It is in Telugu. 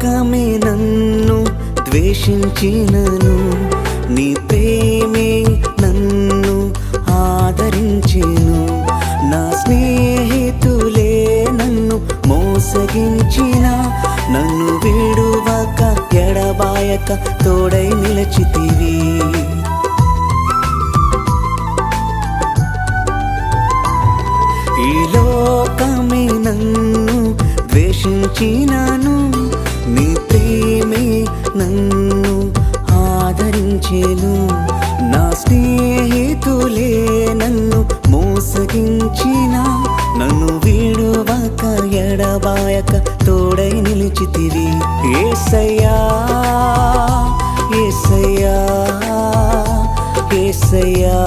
లోకమే నన్ను ద్వేషించినను నీ ప్రేమే నన్ను ఆదరించెను. నా స్నేహితులే నన్ను మోసగించిన నన్ను విడువక ఎడబాయక తోడై నిలచితివి. ఈ లోకమే నన్ను ద్వేషించినను నీ ప్రేమే నన్ను ఆదరించెను. నా స్నేహితులే నన్ను మోసగించిన నన్ను విడువక ఎడబాయక తోడై నిలిచితివి. యేసయ్యా యేసయ్యా యేసయ్యా